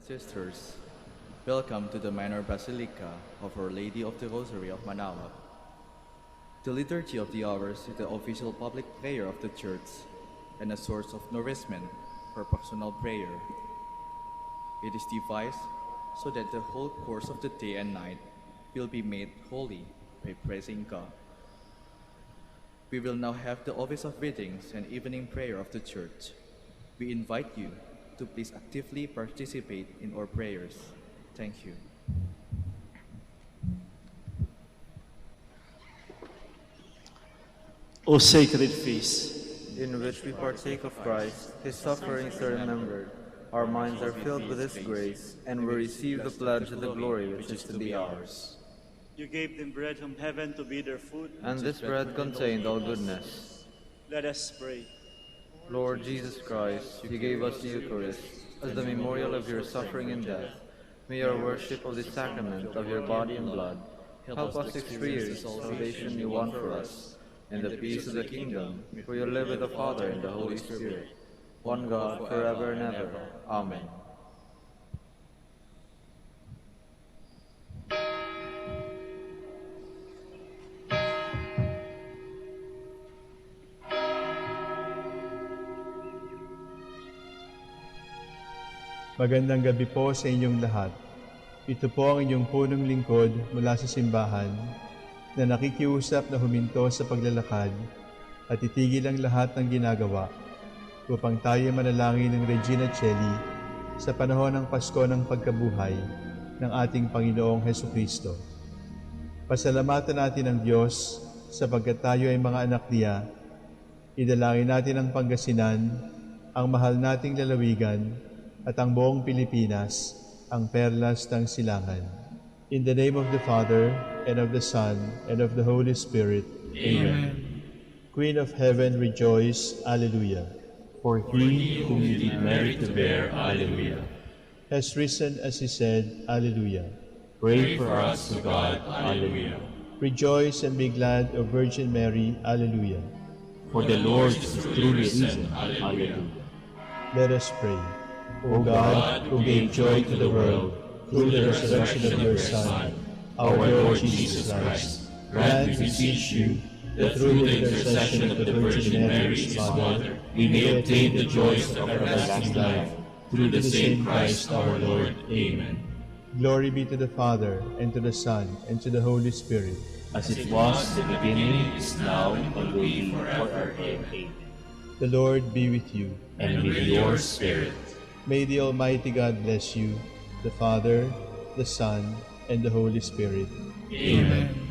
Sisters, welcome to the Minor Basilica of Our Lady of the Rosary of Manaoag. The Liturgy of the Hours is the official public prayer of the Church and a source of nourishment for personal prayer. It is devised so that the whole course of the day and night will be made holy by praising God. We will now have the office of readings and evening prayer of the Church. We invite you to please actively participate in our prayers. Thank you. O sacred feast, in which we partake of Christ, his sufferings are remembered, our minds are filled with his grace, and we receive the pledge of the glory which is to be ours. You gave them bread from heaven to be their food. And this bread contained all goodness. Let us pray. Lord Jesus Christ, you gave us the Eucharist as the memorial of your suffering and death. May our worship of the sacrament of your body and blood help us experience the salvation you won for us, and the peace of the kingdom, for you live with the Father and the Holy Spirit, one God, forever and ever. Amen. Magandang gabi po sa inyong lahat. Ito po ang inyong punong lingkod mula sa simbahan na nakikiusap na huminto sa paglalakad at itigil ang lahat ng ginagawa upang tayo manalangin ng Regina Coeli sa panahon ng Pasko ng Pagkabuhay ng ating Panginoong Hesukristo. Pasalamatan natin ang Diyos sapagkat tayo ay mga anak niya. Idalangin natin ang Pangasinan, ang mahal nating lalawigan, at ang buong Pilipinas, ang perlas ng silangan. In the name of the Father, and of the Son, and of the Holy Spirit. Amen. Queen of Heaven, rejoice. Alleluia. For he whom you did merit to bear, Alleluia, has risen as he said, Alleluia. pray for us to God, Alleluia. Rejoice and be glad, O Virgin Mary. Alleluia. For the Lord is truly risen, Alleluia. Let us pray. O God, who gave joy to the world through the resurrection of your Son, our Lord Jesus Christ, grant, we beseech you, that through the intercession of the Virgin Mary, his Mother, we may obtain the joys of everlasting life, through the same Christ our Lord. Amen. Glory be to the Father, and to the Son, and to the Holy Spirit. As it was in the beginning, is now, and will be forever. Amen. The Lord be with you. And with your spirit. May the Almighty God bless you, the Father, the Son, and the Holy Spirit. Amen.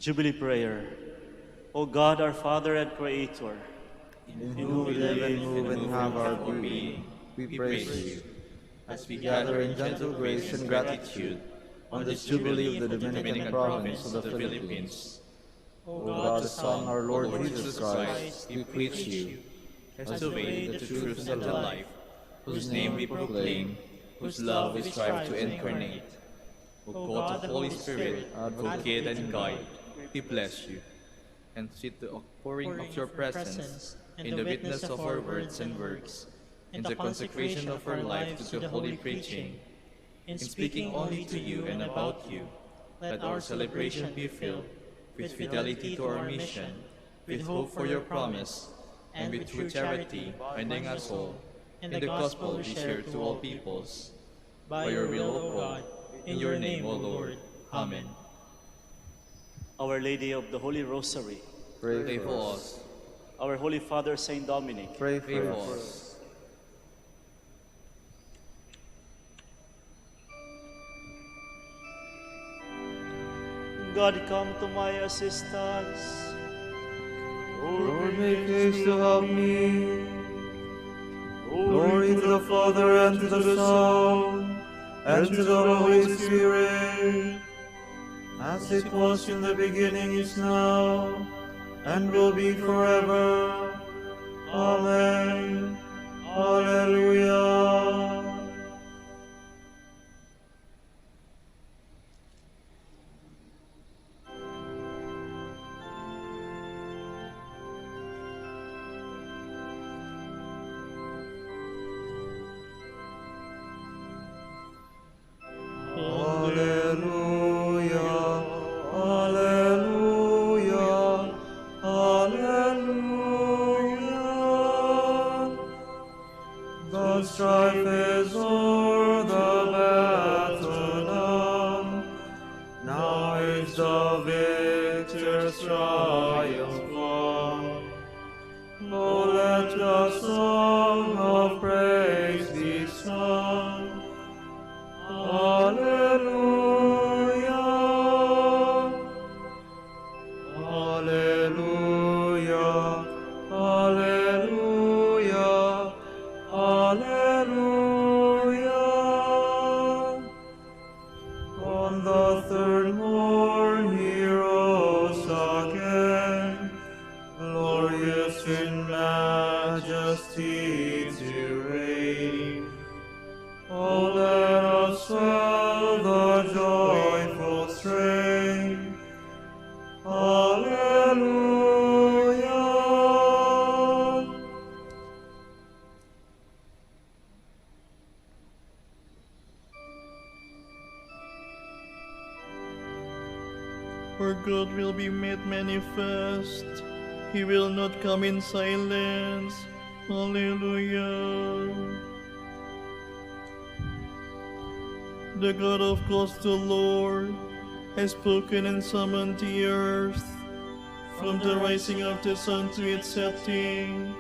Jubilee Prayer. O God, our Father and Creator, In whom we live and move and have our being, we praise you. As we gather in gentle grace and gratitude on this Jubilee of the Dominican province of the Philippines, O God, the Son, our Lord Jesus Christ, we preach you, As the way, the truth, and the life, whose name we proclaim, whose love we strive to incarnate. O God of Holy Spirit, advocate and guide, we bless you, and sit the outpouring of your presence in the witness of our words and works, in the consecration of our life to the holy preaching. in speaking only to you and about you. Let our celebration be filled with fidelity to our mission, with hope for your promise, and with true charity binding us all in the gospel we share to all peoples. By your will, O God, in your name, O Lord. Amen. Our Lady of the Holy Rosary, Pray for us. our Holy Father Saint Dominic, Pray Pray for for us. us. God come to my assistance. Lord, make haste to help me. Glory to the Father, and to the Son, and to the Holy Spirit, as it was in the beginning, is now, and will be forever. Amen. Alleluia. Alleluia, alleluia, alleluia. The strife is o'er, the battle done. Now is the victor's triumph won. Oh, let the song of praise be sung. Alleluia, alleluia, alleluia, alleluia. On the third morn he rose again, glorious in majesty to reign. Oh, let us swell the joyful strain. Alleluia. For God will be made manifest. He will not come in silence. Alleluia. The God of gods, the Lord, has spoken and summoned the earth. From the rising of the sun to its setting,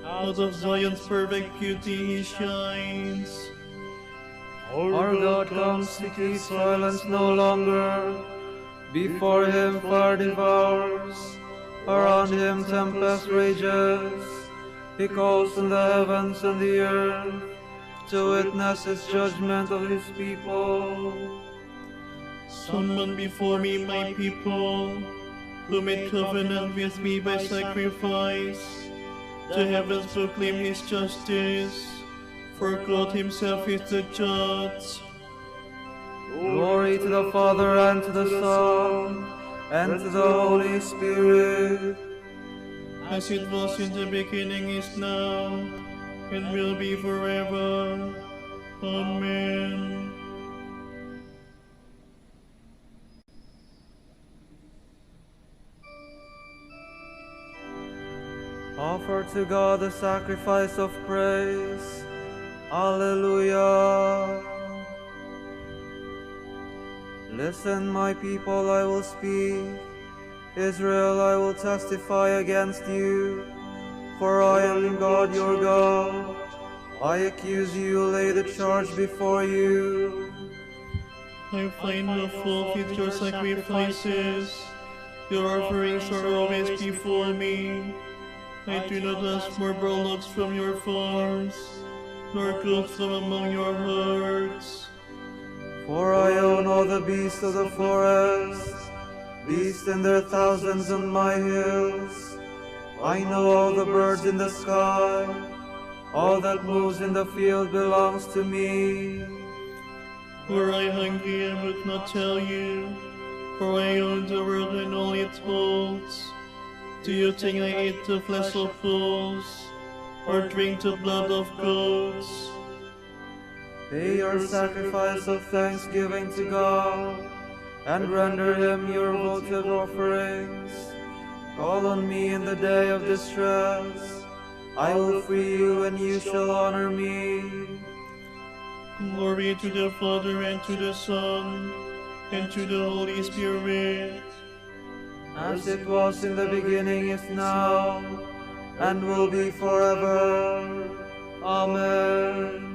out of Zion's perfect beauty he shines. Our God comes to keep silence no longer. Before him fire devours, around him tempest rages. He calls on the heavens and the earth to witness his judgment of his people. Summon before me my people, who made covenant with me by sacrifice. The heavens proclaim his justice, for God himself is the judge. Glory to the Father, and to the Son, and to the Holy Spirit, As it was in the beginning, is now, and will be forever. Amen. offer to God the sacrifice of praise. Alleluia. Listen, my people, I will speak. Israel, I will testify against you. For I am God, your God. I accuse you, lay the charge before you. I find no fault with your sacrifices. Your offerings are always before me. I do not ask for bullocks from your farms, nor goats from among your herds. For I own all the beasts of the forest, beasts in their thousands on my hills. I know all the birds in the sky. All that moves in the field belongs to me. Were I hungry, I would not tell you, for I own the world and all it holds. Do you think I eat the flesh of bulls, or drink the blood of goats? Pay your sacrifice of thanksgiving to God, and render him your votive offerings. Call on me in the day of distress. I will free you, and you shall honor me. Glory to the Father, and to the Son, and to the Holy Spirit. As it was in the beginning, is now, and will be forever. Amen.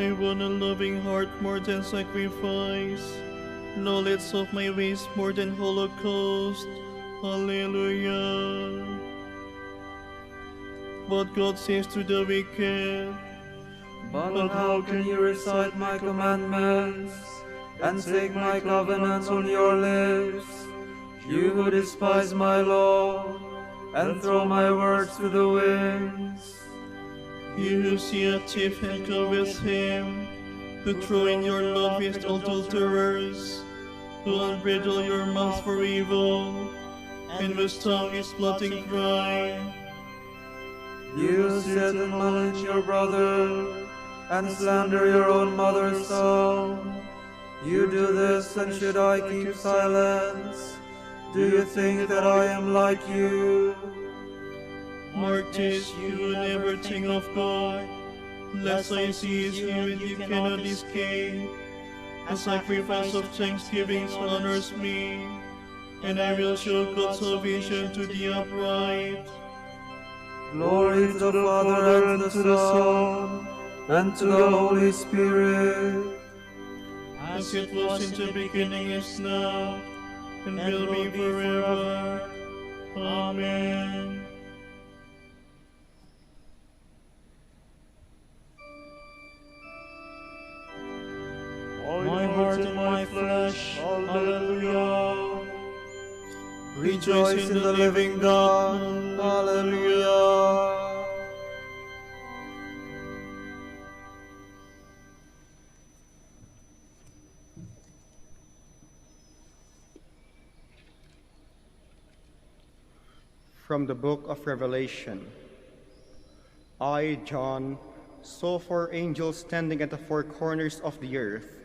I want a loving heart more than sacrifice, knowledge of my ways more than holocaust. Hallelujah. But God says to the wicked, But how can you recite my commandments, and take my covenants on your lips? You who despise my law, and throw my words to the winds. you who see a thief and covet him, who throw in your love with adulterers, who unbridle your mouth for evil, and whose tongue is plotting crime. You sit and malign your brother, and slander your own mother's son. You do this, and should I keep silence? Do you think that I am like you? Mark this, you who never think of God, lest I seize you and you cannot escape. A sacrifice of thanksgiving honors me, and I will show God's salvation to the upright. Glory to the Father, and to the Son, and to the Holy Spirit. As it was in the beginning, is now, and will be forever. Amen. My heart and my flesh, hallelujah. Rejoice in the living God. Hallelujah. From the book of Revelation. I, John, saw 4 angels standing at the 4 corners of the earth.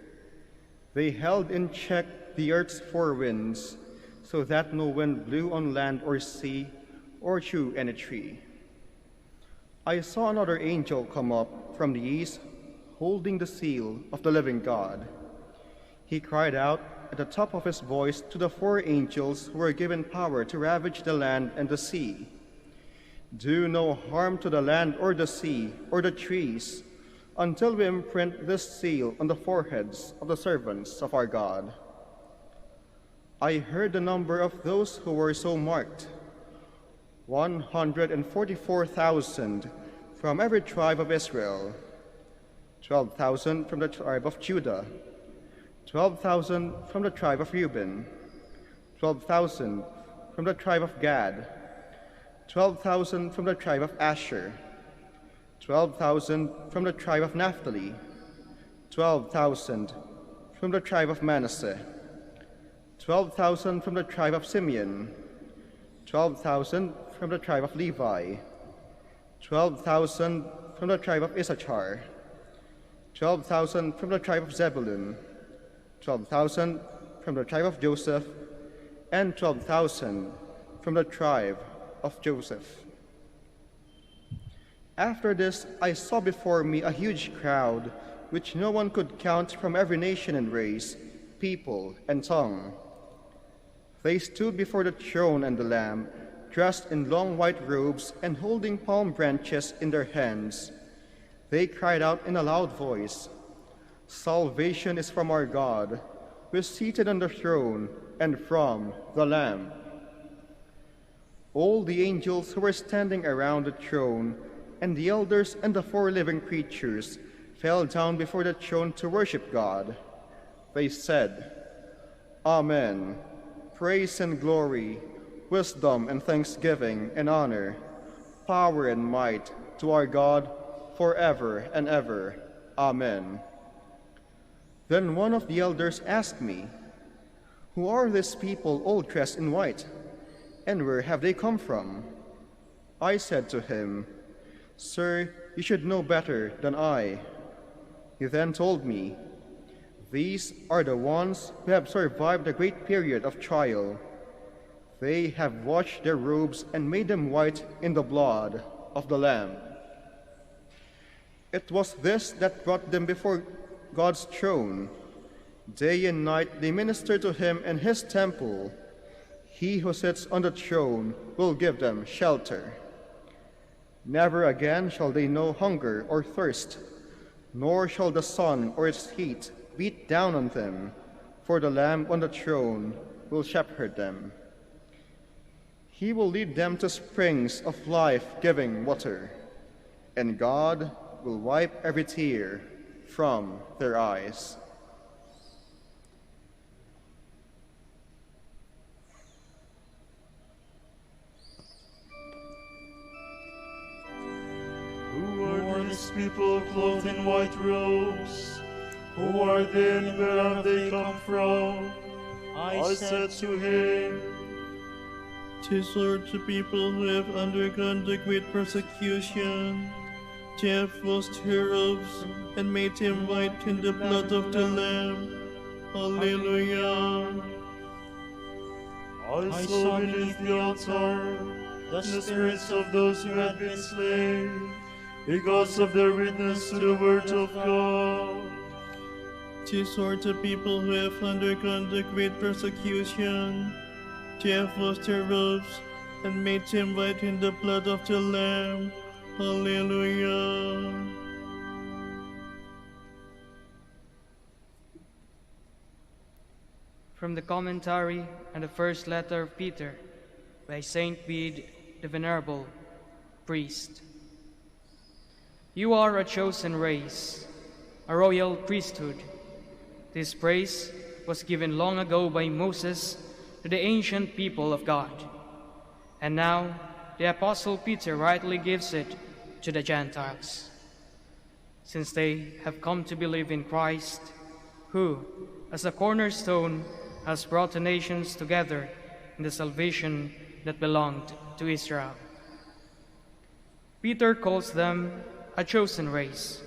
They held in check the earth's 4 winds, so that no wind blew on land or sea or through any tree. I saw another angel come up from the east, holding the seal of the living God. He cried out at the top of his voice to the 4 angels who were given power to ravage the land and the sea. Do no harm to the land or the sea or the trees, until we imprint this seal on the foreheads of the servants of our God. I heard the number of those who were so marked: 144,000 from every tribe of Israel, 12,000 from the tribe of Judah, 12,000 from the tribe of Reuben, 12,000 from the tribe of Gad, 12,000 from the tribe of Asher, 12,000 from the tribe of Naphtali, 12,000 from the tribe of Manasseh, 12,000 from the tribe of Simeon, 12,000 from the tribe of Levi, 12,000 from the tribe of Issachar, 12,000 from the tribe of Zebulun, 12,000 from the tribe of Joseph, and 12,000 from the tribe of Joseph. After this, I saw before me a huge crowd, which no one could count, from every nation and race, people, and tongue. They stood before the throne and the Lamb, dressed in long white robes and holding palm branches in their hands. They cried out in a loud voice, "Salvation is from our God, who is seated on the throne, and from the Lamb." All the angels who were standing around the throne, and the elders and the 4 living creatures, fell down before the throne to worship God. They said, "Amen. Praise and glory, wisdom and thanksgiving and honor, power and might to our God forever and ever. Amen." Then one of the elders asked me, Who are these people all dressed in white? And where have they come from? I said to him, Sir, you should know better than I. He then told me, These are the ones who have survived the great period of trial. They have washed their robes and made them white in the blood of the Lamb. It was this that brought them before God's throne. Day and night they minister to him in his temple. He who sits on the throne will give them shelter. Never again shall they know hunger or thirst, nor shall the sun or its heat beat down on them, for the Lamb on the throne will shepherd them. He will lead them to springs of life-giving water, and God will wipe every tear from their eyes. Who are these people clothed in white robes? Who are they and where have they come from? I said to him, "'Tis Lord to people who have undergone the great persecution. They have washed her robes and made him white in the blood of the Lamb. Alleluia. I saw beneath the altar the spirits of those who had been slain because of their witness to the word of God. 'Tis Lord to people who have undergone the great persecution. They have washed their robes and made him white in the blood of the Lamb. Alleluia. From the commentary on the first letter of Peter by Saint Bede the Venerable, priest. You are a chosen race, a royal priesthood. This praise was given long ago by Moses to the ancient people of God. And now the Apostle Peter rightly gives it to the Gentiles, since they have come to believe in Christ, who, as a cornerstone, has brought the nations together in the salvation that belonged to Israel. Peter calls them a chosen race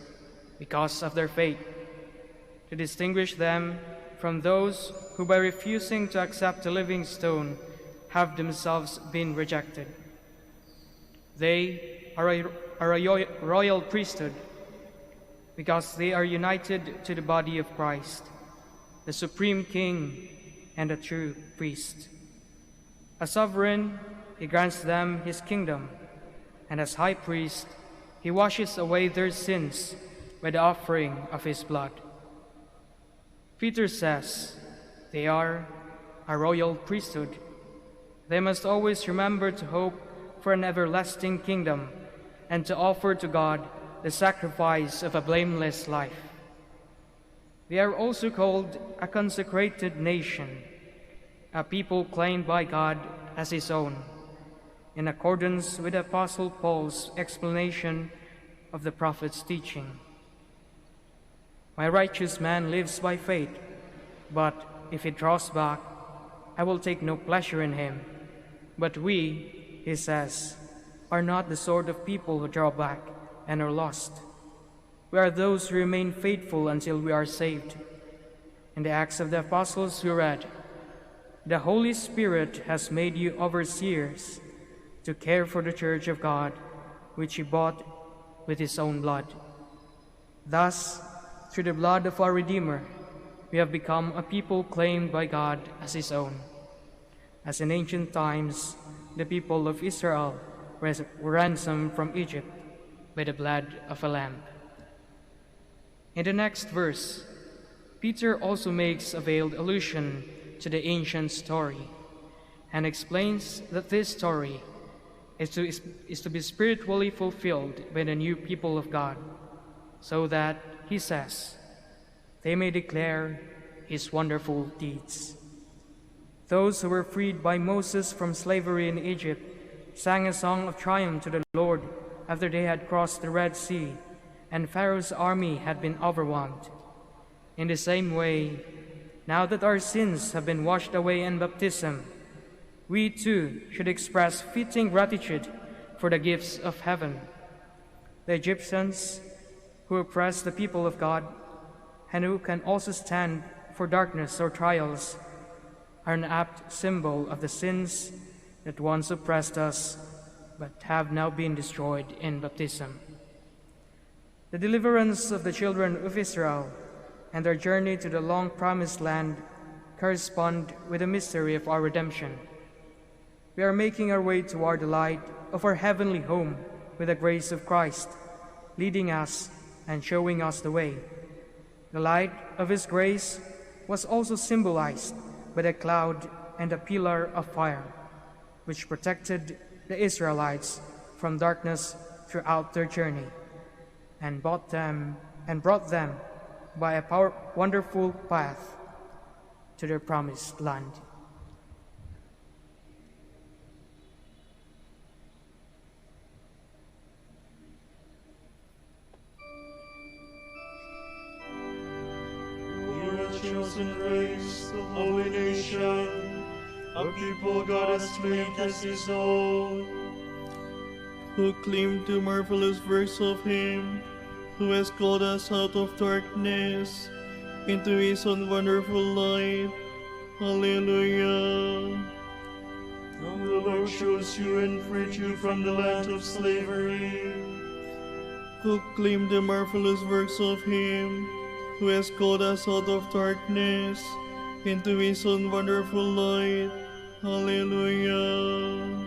because of their faith, to distinguish them from those who, by refusing to accept the living stone, have themselves been rejected. They are a royal priesthood because they are united to the body of Christ, the supreme King and a true priest. As sovereign, he grants them his kingdom, and as high priest, he washes away their sins by the offering of his blood. Peter says they are a royal priesthood. They must always remember to hope for an everlasting kingdom and to offer to God the sacrifice of a blameless life. They are also called a consecrated nation, a people claimed by God as his own, in accordance with Apostle Paul's explanation of the prophet's teaching. My righteous man lives by faith, but if he draws back, I will take no pleasure in him. But we, he says, are not the sort of people who draw back and are lost. We are those who remain faithful until we are saved. In the Acts of the Apostles we read, "The Holy Spirit has made you overseers to care for the church of God, which he bought with his own blood." Thus, through the blood of our Redeemer, we have become a people claimed by God as his own. As in ancient times, the people of Israel were ransomed from Egypt by the blood of a lamb. In the next verse, Peter also makes a veiled allusion to the ancient story and explains that this story is to be spiritually fulfilled by the new people of God, so that, he says, they may declare his wonderful deeds. Those who were freed by Moses from slavery in Egypt sang a song of triumph to the Lord after they had crossed the Red Sea and Pharaoh's army had been overwhelmed. In the same way, Now that our sins have been washed away in baptism, we too should express fitting gratitude for the gifts of heaven. The Egyptians, who oppressed the people of God, and who can also stand for darkness or trials, are an apt symbol of the sins that once oppressed us, but have now been destroyed in baptism. The deliverance of the children of Israel and their journey to the long promised land correspond with the mystery of our redemption. We are making our way toward the light of our heavenly home with the grace of Christ, leading us and showing us the way. The light of His grace was also symbolized by the cloud and the pillar of fire, which protected the Israelites from darkness throughout their journey, and brought them by a wonderful path to their promised land. We are a chosen race, a holy nation, a people God has made as His own, who claim the marvelous works of Him who has called us out of darkness into His own wonderful light. Hallelujah. The Lord chose you and freed you from the land of slavery. Proclaim the marvelous works of Him who has called us out of darkness into His own wonderful light. Hallelujah.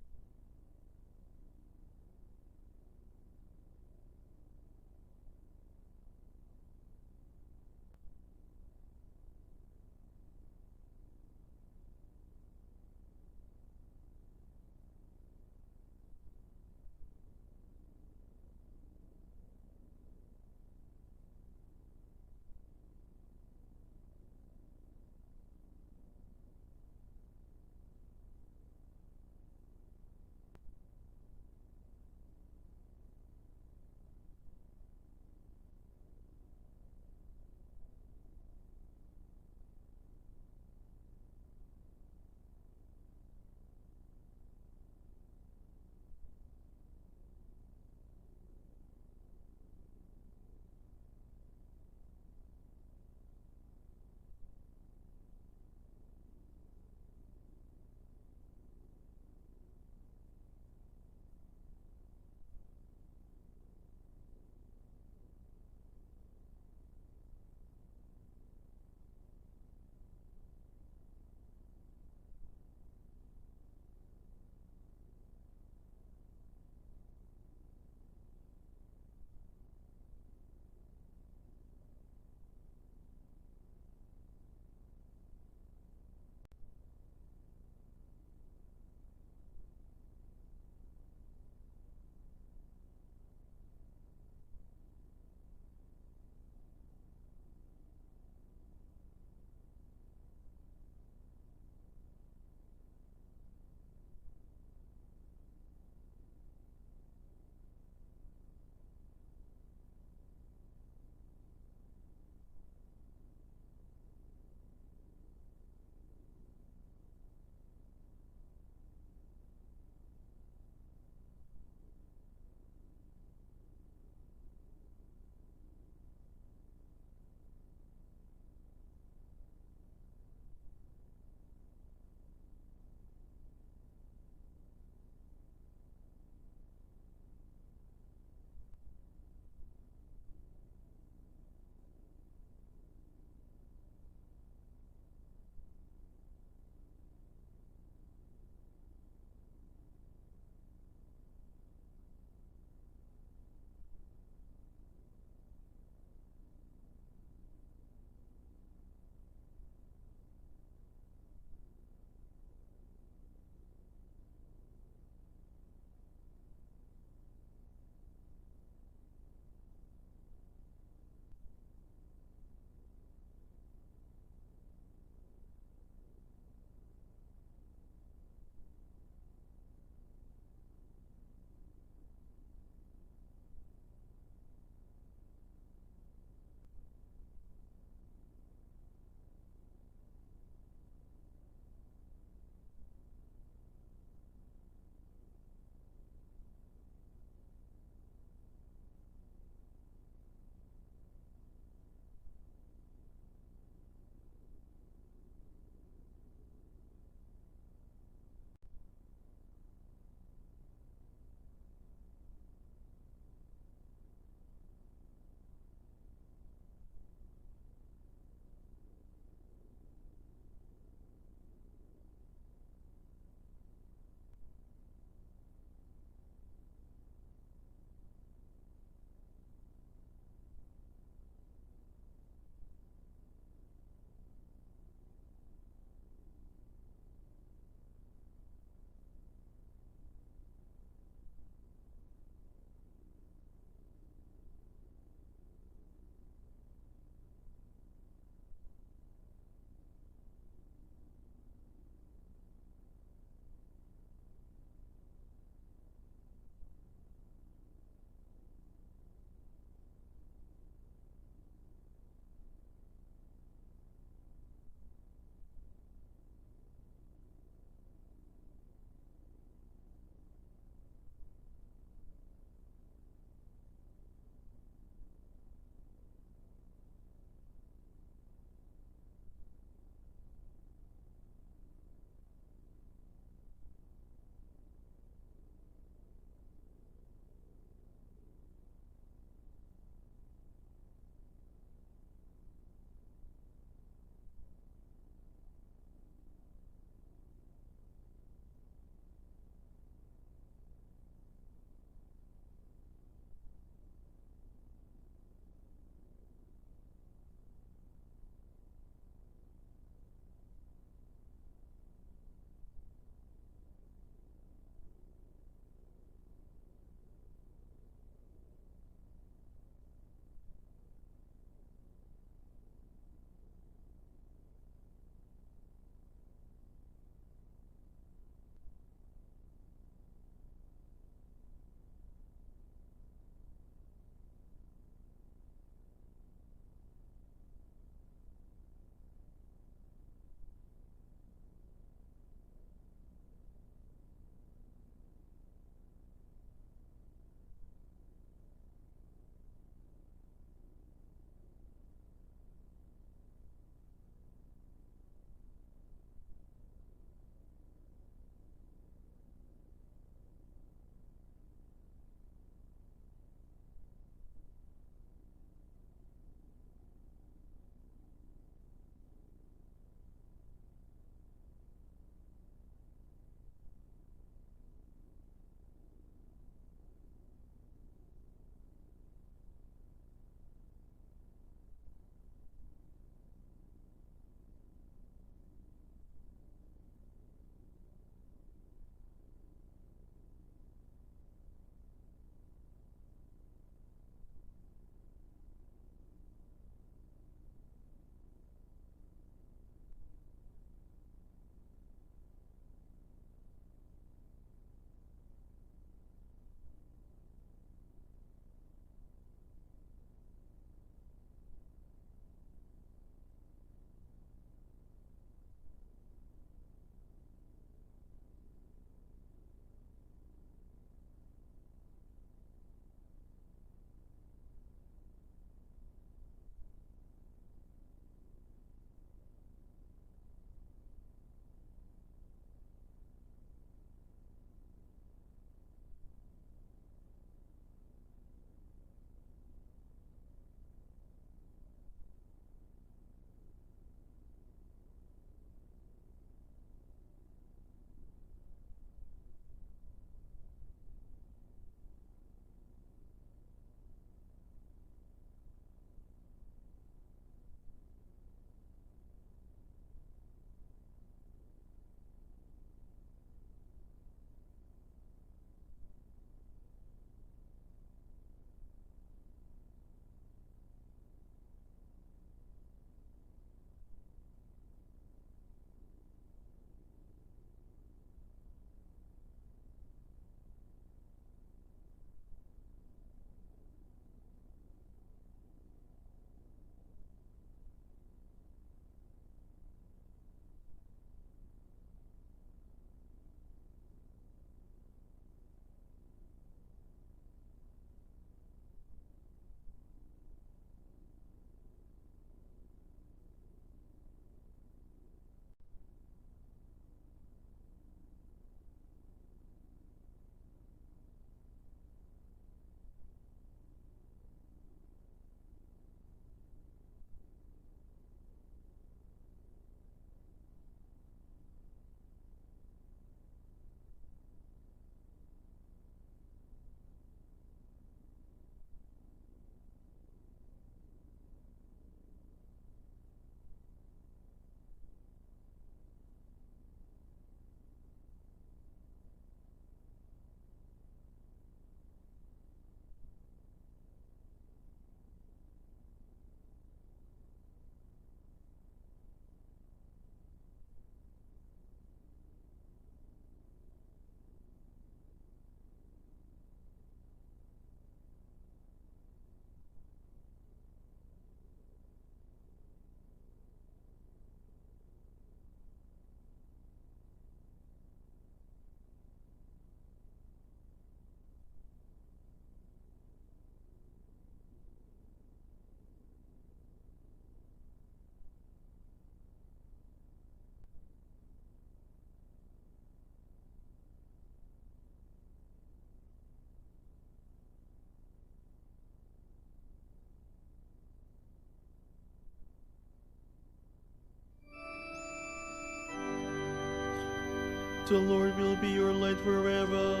the Lord will be your light forever.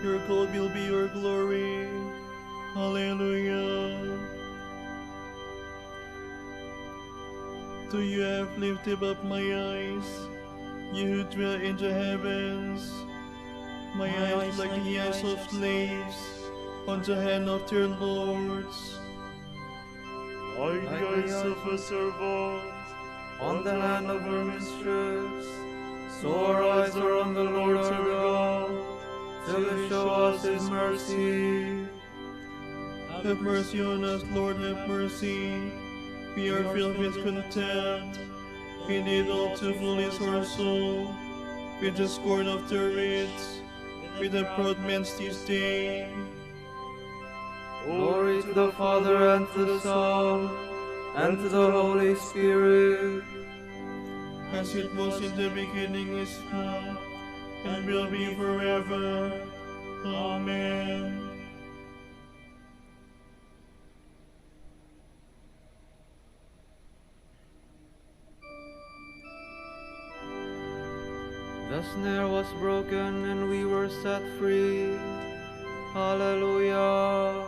Your God will be your glory. Hallelujah. To you I have lifted up my eyes, you who dwell in the heavens. My eyes like the eyes of slaves on the hand of their lords. Like the eyes of a servant on the hand of her mistress, so our eyes are on the Lord our God, till He show us His mercy. Have mercy on us, Lord, have mercy. We are filled with contempt. Indeed, all too full is our soul, with the scorn of the rich, with the proud man's disdain. Glory to the Father, and to the Son, and to the Holy Spirit. As it was in the beginning, is now, and will be forever. Amen. The snare was broken and we were set free. Hallelujah.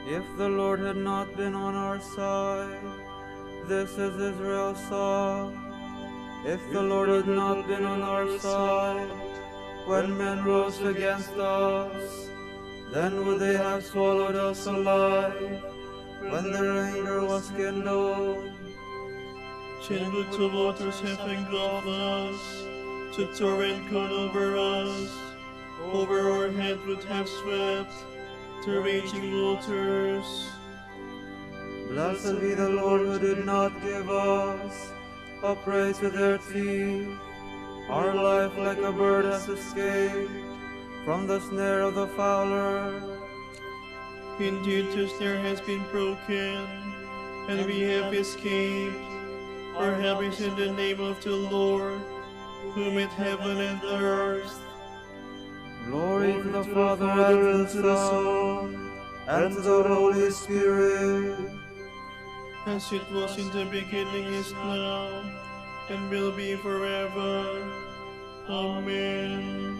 If the Lord had not been on our side, this is Israel's song. If the Lord had not been on our side, when men rose against us, then would they have swallowed us alive, when their anger was kindled. Then would the waters have engulfed us, the torrent gone over us, over our head would have swept the raging waters. Blessed be the Lord who did not give us a prey to their teeth. Our life like a bird has escaped from the snare of the fowler. Indeed, the snare has been broken, and we have escaped. Our help is in the name of the Lord, who made heaven and earth. Glory to the Father, and to the Son, and to the Holy Spirit. As it was in the beginning, is now, and will be forever. Amen.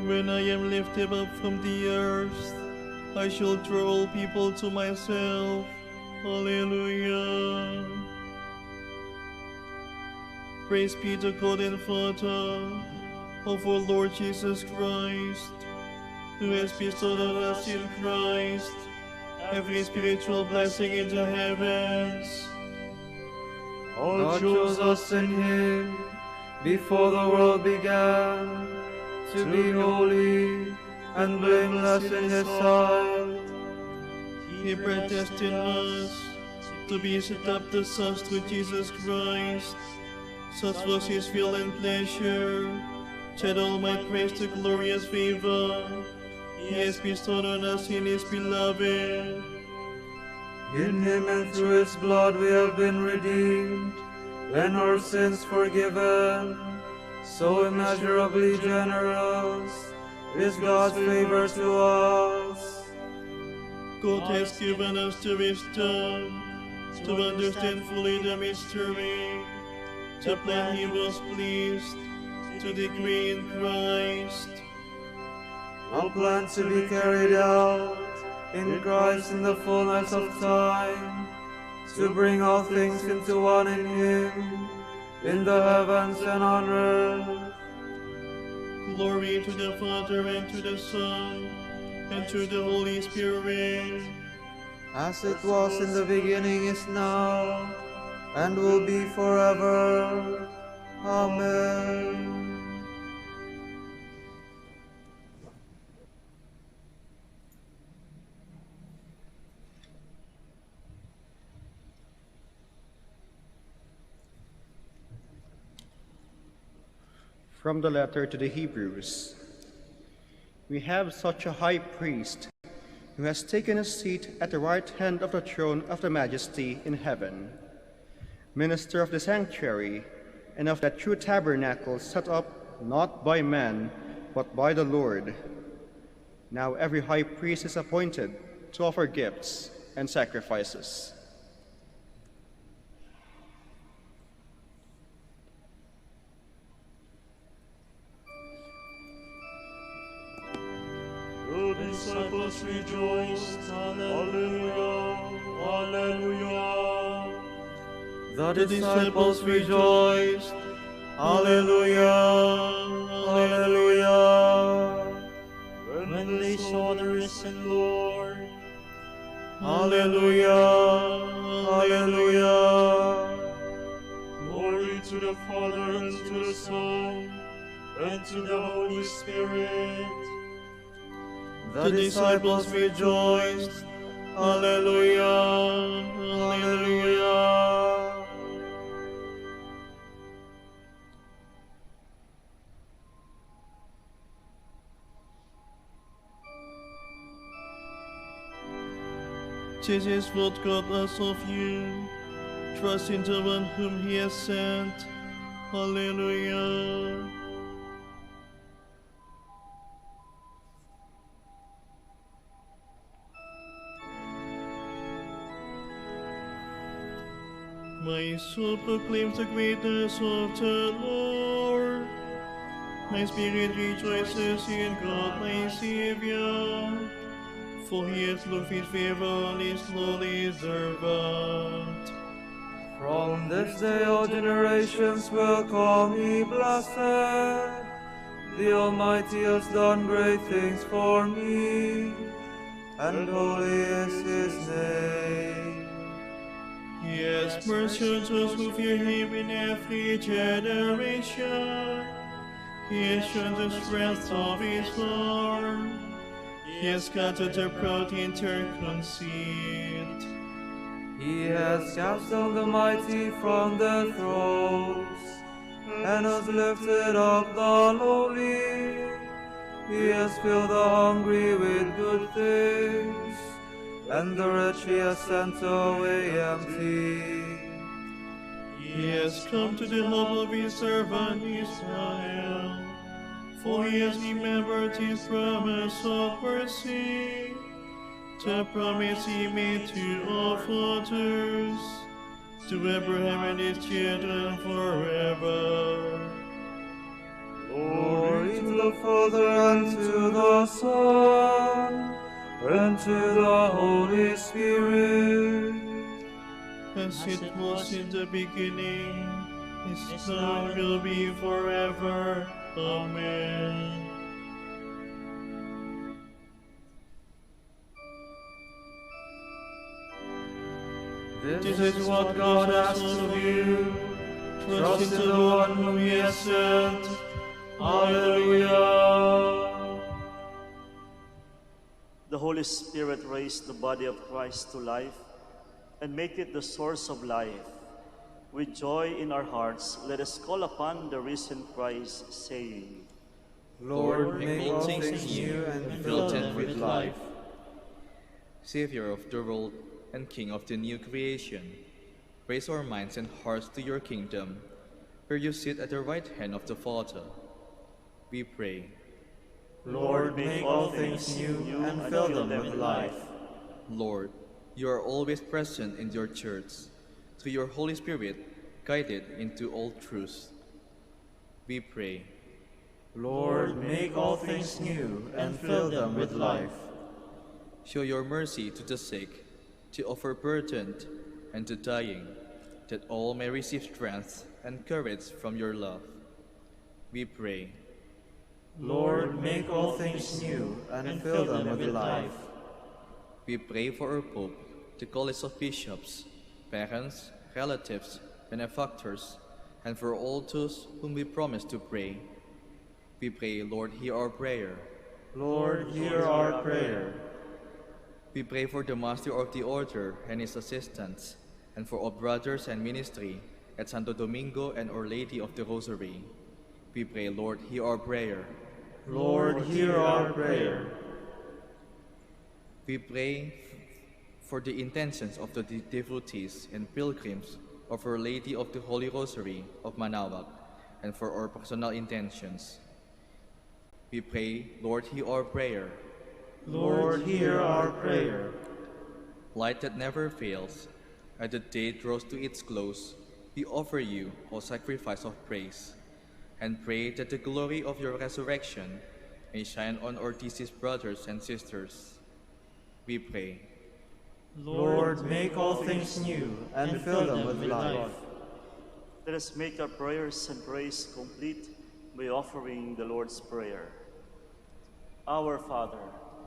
When I am lifted up from the earth, I shall draw all people to myself. Hallelujah. Praise be to God and Father of our Lord Jesus Christ, who has bestowed on us in Christ every spiritual blessing in the heavens. God chose us in Him before the world began, to be holy and blameless in His sight. He predestined us to be adopted sons through Jesus Christ. Such was His will and pleasure, that all might praise the glorious favor He has bestowed on us in His beloved. In Him and through His blood we have been redeemed, and our sins forgiven. So immeasurably generous is God's favor to us. God has given us the wisdom to understand fully the mystery, the plan He was pleased to decree in Christ. A plan to be carried out in Christ in the fullness of time, to bring all things into one in Him, in the heavens and on earth. Glory to the Father, and to the Son, and to the Holy Spirit. As it was in the beginning, is now, and will be forever. Amen. From the letter to the Hebrews. We have such a high priest who has taken a seat at the right hand of the throne of the Majesty in heaven, minister of the sanctuary and of that true tabernacle set up not by men, but by the Lord. Now every high priest is appointed to offer gifts and sacrifices. The disciples rejoiced, Alleluia, Alleluia. The disciples rejoiced, Alleluia, Alleluia. When they saw the risen Lord, Alleluia, Alleluia. glory to the Father, and to the Son, and to the Holy Spirit. The disciples rejoiced, Alleluia, Alleluia. This is what God asks of you. Trust in the one whom he has sent. Hallelujah. My soul proclaims the greatness of the Lord. My spirit rejoices in God my Savior, for he has looked with favor on his lowly servant. From this day all generations will call me blessed. The Almighty has done great things for me, and holy is his name. He has mercy on those who fear him in every generation. He has shown the strength of his arm. He has scattered the proud in their conceit. He has cast down the mighty from their thrones, and has lifted up the lowly. He has filled the hungry with good things, and the rich he has sent away empty. He has come to the help of his servant Israel, for he has remembered his promise of mercy, the promise he made to all fathers, to Abraham and his children forever. Glory to the Father, and to the Son, and to the Holy Spirit, as it was in the beginning, is now, and will be forever. Amen. This is what God asks of you. Trust in the one whom he has sent. Hallelujah. The Holy Spirit raised the body of Christ to life and make it the source of life. With joy in our hearts, let us call upon the risen Christ, saying, Lord, make all things new and fill them with life. Savior of the world and King of the new creation, raise our minds and hearts to your kingdom, where you sit at the right hand of the Father. We pray. Lord, make all things new and fill them with life. Lord, you are always present in your church, through your Holy Spirit, guided into all truth. We pray. Lord, make all things new and fill them with life. Show your mercy to the sick, to offer burdened, and to dying, that all may receive strength and courage from your love. We pray. Lord, make all things new and fill them with life. We pray for our Pope, the College of Bishops, parents, relatives, benefactors, and for all those whom we promise to pray. We pray, Lord, hear our prayer. Lord, hear our prayer. We pray for the Master of the Order and his assistants, and for our brothers and ministry at Santo Domingo and Our Lady of the Rosary. We pray, Lord, hear our prayer. Lord, hear our prayer. We pray for the intentions of the devotees and pilgrims of Our Lady of the Holy Rosary of Manaoag, and for our personal intentions. We pray, Lord, hear our prayer. Lord, hear our prayer. Light that never fails, as the day draws to its close, we offer you, O sacrifice of praise, and pray that the glory of your resurrection may shine on our deceased brothers and sisters. We pray. Lord, make all things new and fill them with life. Let us make our prayers and praise complete by offering the Lord's Prayer. Our Father,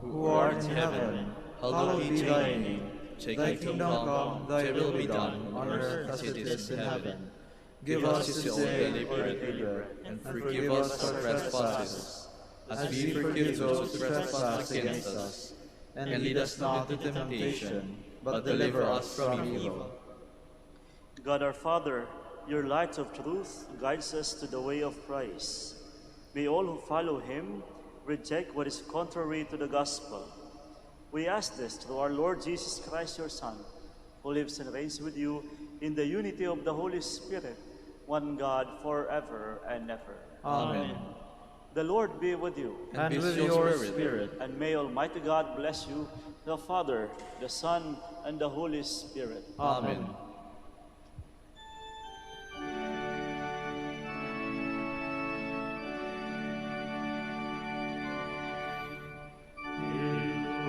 Who art in heaven, hallowed be thy name. Thy kingdom come, thy will be done, on earth as it is in heaven. Give us this day our daily bread, and forgive us our trespasses, as we forgive those who trespass against us. And lead us not into temptation, but deliver us from evil. God our Father, your light of truth guides us to the way of Christ. May all who follow him reject what is contrary to the gospel. We ask this through our Lord Jesus Christ, your Son, who lives and reigns with you in the unity of the Holy Spirit, one God, forever and ever. Amen. The Lord be with you. And with your spirit. And may Almighty God bless you, the Father, the Son, and the Holy Spirit. Amen.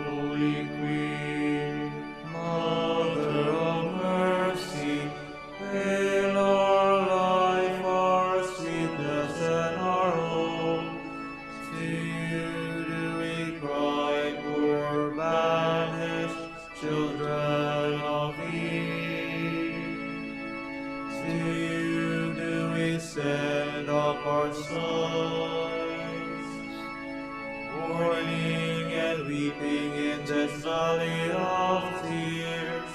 Holy Queen, Mother of Mercy, hail our life, our sweetness, and our hope. To you do we cry, poor banished children of Eve. To you do we send up our sighs, mourning and weeping in this valley of tears.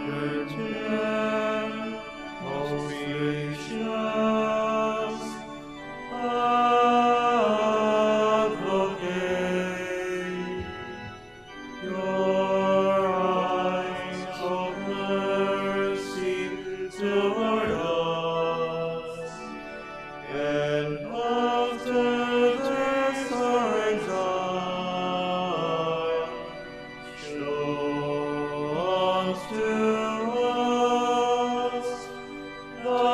Virgin, most gracious, advocate, your eyes of mercy toward us, and after this our exile, show unto us the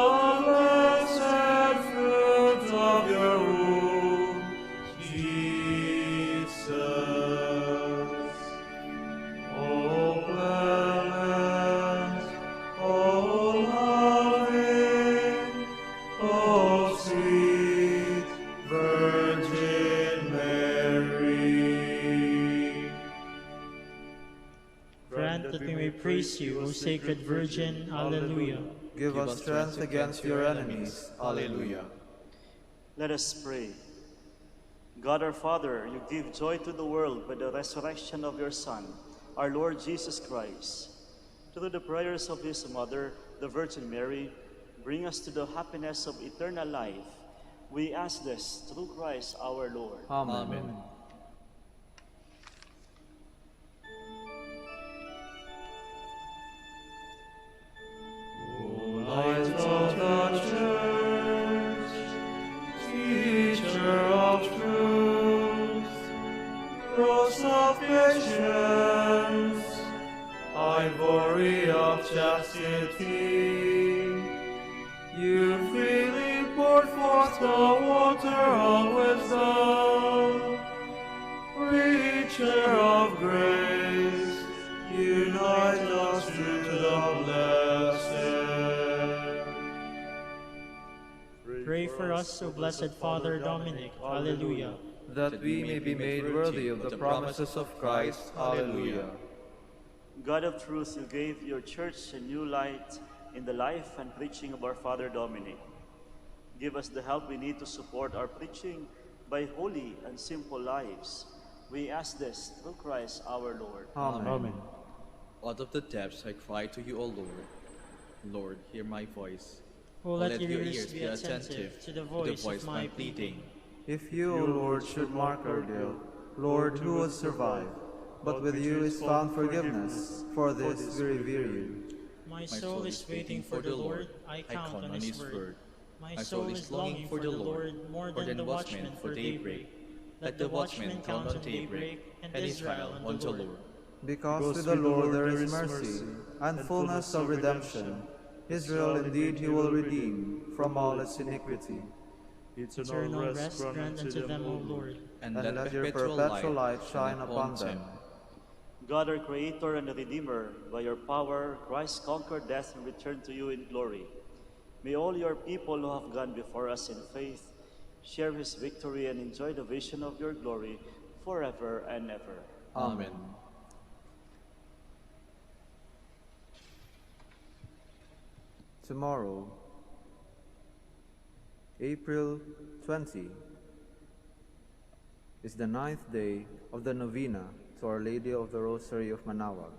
blessed fruit of your womb, Jesus. O clement, O loving, O sweet Virgin Mary. Grant that we may praise you, O Sacred Virgin. Alleluia. Give us strength against your enemies. Alleluia. Let us pray. God our Father, you give joy to the world by the resurrection of your Son, our Lord Jesus Christ. Through the prayers of his mother, the Virgin Mary, bring us to the happiness of eternal life. We ask this through Christ our Lord. Amen. Light of the Church, Teacher of truth, Rose of patience, Ivory of chastity, you freely poured forth the water of wisdom, Preacher of grace, unite us to the blessed. Pray for us, O Blessed Father Dominic. Alleluia. That we may be made worthy of the promises of Christ. Alleluia. God of truth, you gave your church a new light in the life and preaching of our Father Dominic. Give us the help we need to support our preaching by holy and simple lives. We ask this through Christ our Lord. Amen. Out of the depths I cry to you, O Lord. Lord, hear my voice. O let your ears be attentive to the voice of my pleading. If you, O Lord, should mark our guilt, Lord, who would survive? But with you is found forgiveness. For this we revere you. My soul is waiting for the Lord. I count on his word. My soul is longing for the Lord more than the watchman for daybreak. Let the watchman count on daybreak, and Israel on the Lord. Because with the Lord there is mercy, and fullness of redemption. Israel indeed he will redeem from all its iniquity. Eternal rest grant unto them, O Lord. And let your perpetual light shine upon them. God, our Creator and Redeemer, by your power, Christ conquered death and returned to you in glory. May all your people who have gone before us in faith share his victory and enjoy the vision of your glory forever and ever. Amen. Tomorrow, April 20, is the 9th day of the novena to Our Lady of the Rosary of Manaoag.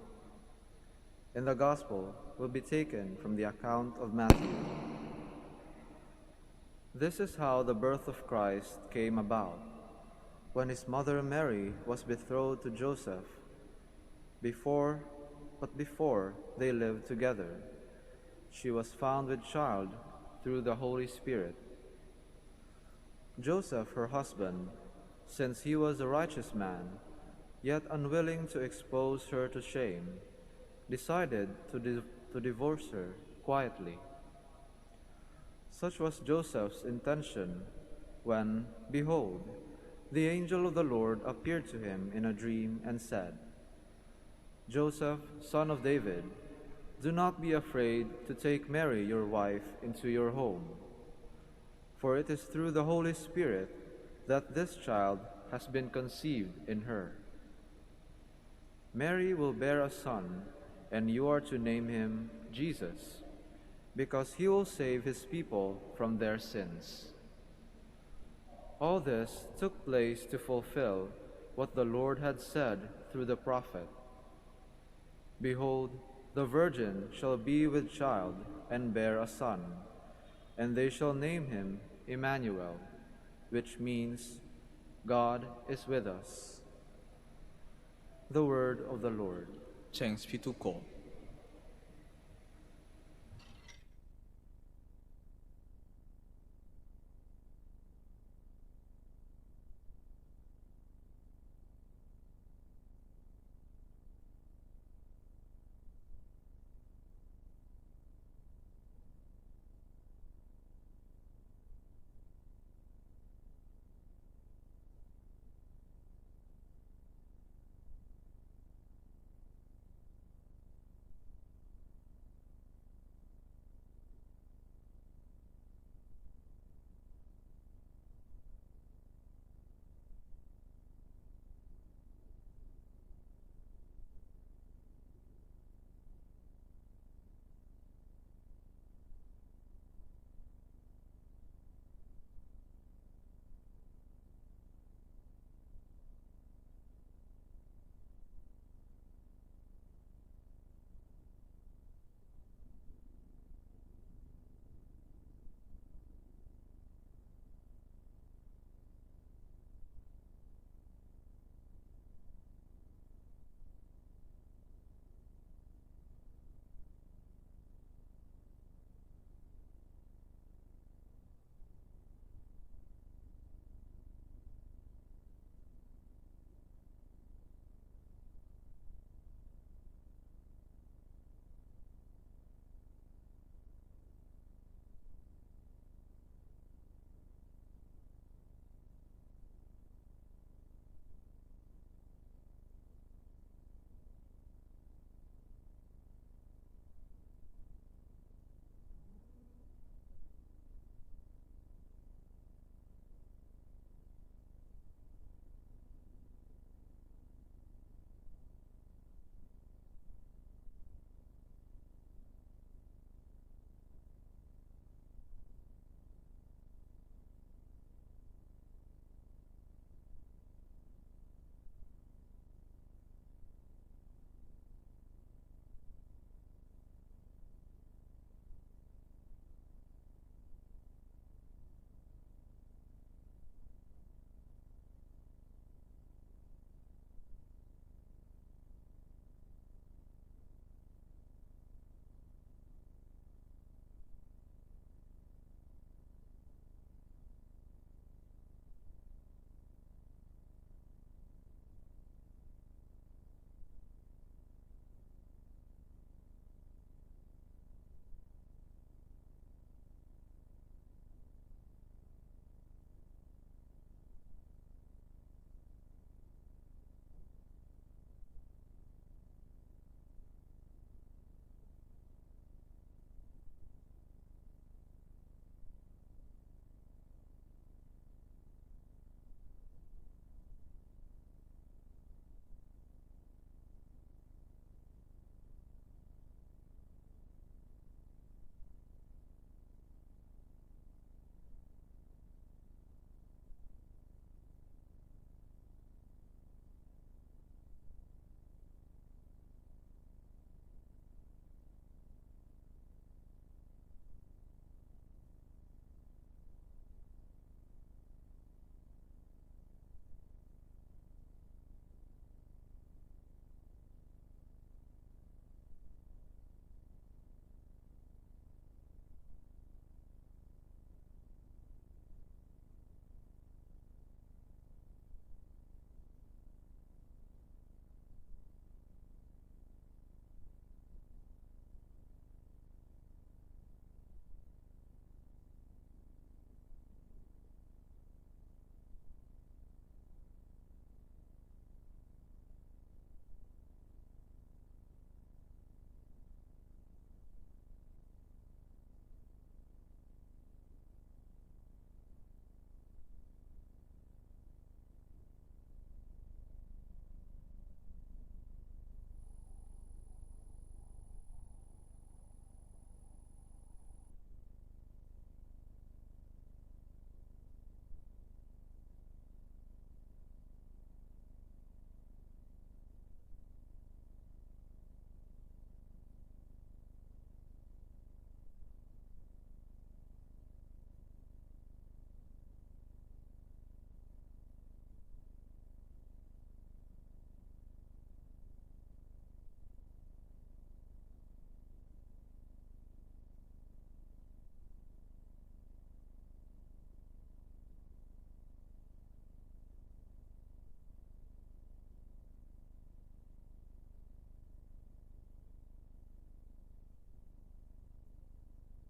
And the Gospel will be taken from the account of Matthew. This is how the birth of Christ came about. When his mother Mary was betrothed to Joseph, before they lived together, she was found with child through the Holy Spirit. Joseph, her husband, since he was a righteous man, yet unwilling to expose her to shame, decided to divorce her quietly. Such was Joseph's intention when, behold, the angel of the Lord appeared to him in a dream and said, "Joseph, son of David, do not be afraid to take Mary your wife into your home, for it is through the Holy Spirit that this child has been conceived in her. Mary will bear a son, and you are to name him Jesus, because he will save his people from their sins." All this took place to fulfill what the Lord had said through the prophet, "Behold, the virgin shall be with child and bear a son, and they shall name him Emmanuel," which means God is with us. The word of the Lord. Thanks be to God.